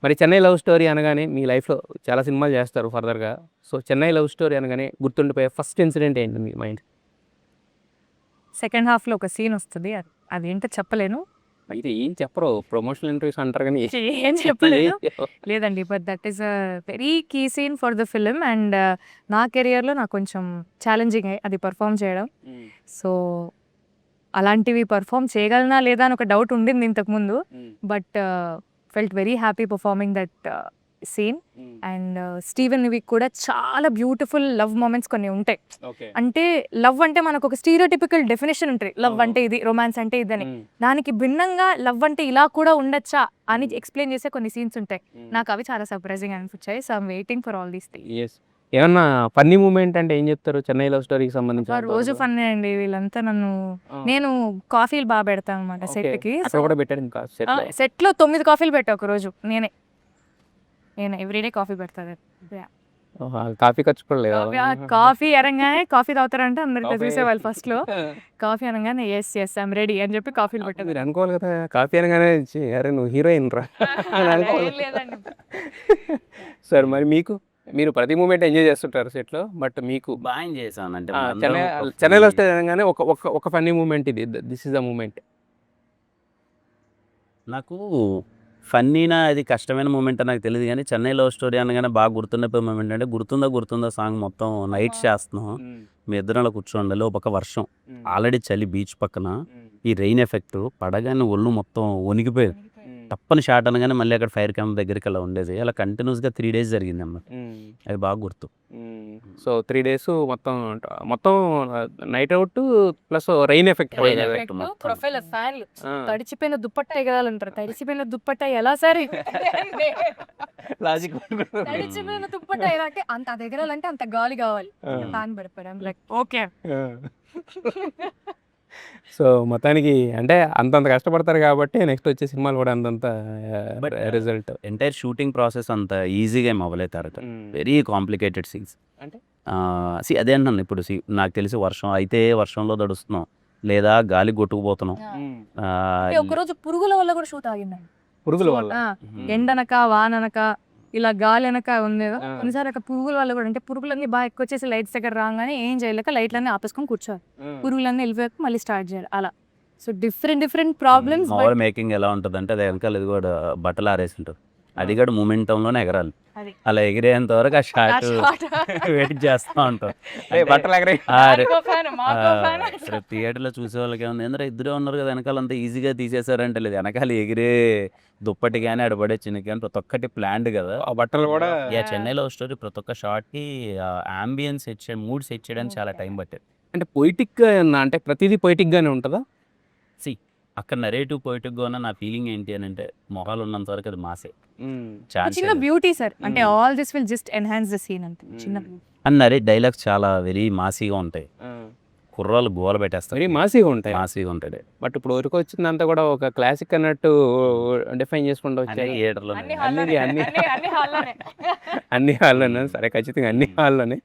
మరి 'Chennai love story' అనగానే మీ లైఫ్‌లో చాలా సినిమాలు చేస్తారు ఫర్దర్‌గా. సో 'చెన్నై లవ్ స్టోరీ' అనగానే గుర్తుండిపోయే ఫస్ట్ ఇన్సిడెంట్ ఏంటి మీ మైండ్? సెకండ్ హాఫ్‌లో ఒక సీన్ వస్తది. అదేంటో చెప్పలేను. అయితే ఏం చెప్పరు. ప్రమోషనల్ ఇంటర్వ్యూస్ అంటారు గానీ ఏం చెప్పలేను. లేదండి. But that is a very key scene for the film and నా కెరియర్‌లో నాకు కొంచెం ఛాలెంజింగే అది పెర్ఫార్మ్ చేయడం. సో, అలాంటివి పెర్ఫార్మ్ చేయగలనా లేదా అని ఒక డౌట్ ఉండింది ఇంతకుముందు. But felt very happy performing that scene. And Steven Vick కూడా చాలా బ్యూటిఫుల్ లవ్ మొమెంట్స్ కొన్ని ఉంటాయి. ఓకే. అంటే లవ్ అంటే మనకు ఒక స్టీరియోటిపికల్ డెఫినేషన్ ఉంటుంది. లవ్ అంటే ఇది, రొమాన్స్ అంటే ఇదని. దానికి భిన్నంగా లవ్ అంటే ఇలా కూడా ఉండొచ్చా అని ఎక్స్ప్లెయిన్ చేసే కొన్ని సీన్స్ ఉంటాయి. నాకు అవి చాలా సర్ప్రైజింగ్ అనిపించాయి. So I'm waiting for all these things. Yes. ఏమన్నా ఫన్నీ మూమెంట్ అంటే ఏం చెప్తారు 'చెన్నై లవ్ స్టోరీకి' సంబంధించి? రోజు ఫన్నే అండి వీళ్ళంతా నన్ను. నేను కాఫీలు బాగా పెడతాను అనమాట సెట్కి. అక్కడ కూడా పెట్టారు ఇంకా సెట్‌లో. సెట్లో 9 కాఫీలు పెట్టా ఒక రోజు నేనే ఎవ్రీడే కాఫీ పెడతాను. కాఫీ ఖర్చు కూడా లేదా? కాఫీ అనగానే కాఫీ తాగుతారంటే అందరికీ కాఫీ. చూసేవాళ్ళు ఫస్ట్లో. కాఫీ అనగానే ఎస్ ఐమ్ రెడీ అని చెప్పి కాఫీలు పెట్టారు. మీరు అనుకోవాలి కదా కాఫీ అనగానే అరే నువ్వు హీరోయిన్ రా అని అనుకోవాలి. లేదండి. సార్ మరి మీరు ప్రతి మూమెంట్ ఎంజాయ్ చేస్తుంటారు సెట్లో. బట్ మీకు బాగా ఎంజాయ్ చేశాను. అంటే చెన్నై లవ్ స్టోరీ అనగానే ఒక ఫన్నీ మూమెంట్ ఇది, దిస్ ఇస్ ద మూమెంట్. నాకు ఫన్నీనా అది కష్టమైన మూమెంట్ నాకు తెలియదు కానీ చెన్నై లవ్ స్టోరీ అనగానే బాగా గుర్తుండిపోయే మూమెంట్ అంటే గుర్తుందా సాంగ్ మొత్తం నైట్ చేస్తున్నాం. మీ ఇద్దరం అలా కూర్చోండి, ఒక పక్క వర్షం, ఆల్రెడీ చలి బీచ్ పక్కన, ఈ రెయిన్ ఎఫెక్ట్ పడగానే ఒళ్ళు మొత్తం వణికిపోయేది. తప్పని షాట్ అనగానే మళ్ళీ అక్కడ ఫైర్ క్యాంప్ దగ్గరికి అలా ఉండేది. అలా కంటిన్యూస్గా 3 days జరిగింది అన్నమాట. అది బాగా గుర్తు. సో 3 days మొత్తం night out plus rain effect. Profile ఫ్యాన్లు తడిచిపోయిన దుప్పట్టా ఎగరాలంటారు. తడిచిపోయిన దుప్పట్టా ఎలా సరే లాజిక్. తడిచిపోయిన దుప్పట్టా ఎలా అంటే అంత అది ఎగరాలంటే అంత గాలి కావాలి. ఫ్యాన్ పడిపోయాం లైక్ ఓకే. సో మొత్తానికి అంటే అంతంత కష్టపడతారు కాబట్టి నెక్స్ట్ వచ్చే సినిమాలు కూడా అంతంత రిజల్ట్. ఎంటైర్ షూటింగ్ ప్రాసెస్ అంత ఈజీగా ఏం అవ్వలేదు. Very complicated scenes. అంటే అదే అంటున్నాను. ఇప్పుడు నాకు తెలిసి వర్షం అయితే వర్షంలో తడుస్తున్నాం, లేదా గాలి కొట్టుకుపోతున్నాం. ఒకరోజు పురుగుల వల్ల కూడా షూట్ ఆగిందండి. పురుగుల వల్ల ఎండనక వాననక ఇలా గాలి అనక ఉంది. కొన్నిసారి అక్కడ పురుగుల వల్ల కూడా అంటే పురుగులన్నీ బాగా ఎక్కువ వచ్చేసి లైట్స్ దగ్గర రాగానే ఏం చేయలేక లైట్లన్నీ ఆపేసుకొని కూర్చోవాలి. పురుగులన్నీ వెళ్ళిపోయాక మళ్ళీ స్టార్ట్ చేయాలి అలా. So different problems. మామూలు మేకింగ్ ఎలా ఉంటుంది అంటే అది వెనకాల ఇది కూడా బట్టలు ఆరేసి ఉంటుంది. అది కూడా మూమెంటంలోనే ఎగరాలి. అలా ఎగిరేంత వరకు ఆ షాట్ వెయిట్ చేస్తూ ఉంటాం. బట్టలు ఎగరే థియేటర్లో చూసే వాళ్ళకి ఏమన్నా ఏంద్రా ఇద్దరే ఉన్నారు కదా వెనకాల అంతా ఈజీగా తీసేశారంటే లేదు. వెనకాల ఎగిరే దుప్పటి కానీ అడబడే చిన్న కానీ ప్రతి ఒక్కటి ప్లాన్డ్ కదా. ఆ బట్టలు కూడా చెన్నై లవ్ స్టోరీ ప్రతి ఒక్క షాట్కి అంబియన్స్ సెట్ చేయడం, మూడ్ సెట్ చేయడానికి చాలా టైం పట్టేది. అంటే పొయిటిక్గా అంటే ప్రతిదీ పొయిటిక్గానే ఉంటుందా? అక్కడ నరేటివ్ పొయిటిక్గా ఉన్న నా ఫీలింగ్ ఏంటి అని అంటే మొహాలు ఉన్నంత వరకు అది మాసే చిన్న బ్యూటీ సార్. అంటే all this will just enhance the scene అంతే. చిన్న అండ్ నరేట్ డైలాగ్స్ చాలా వెరీ మాసీగా ఉంటాయి. కుర్రాలు గోల పెట్టేస్తారు. వెరీ మాసీగా ఉంటాయి. ఉంటాయి. బట్ ఇప్పుడు వరకు వచ్చిందంతా కూడా ఒక క్లాసిక్ అన్నట్టు డిఫైన్ చేసుకుంటూ వచ్చాయి థియేటర్లో అన్ని హాల్లోనే. సరే ఖచ్చితంగా అన్ని హాల్లోనే.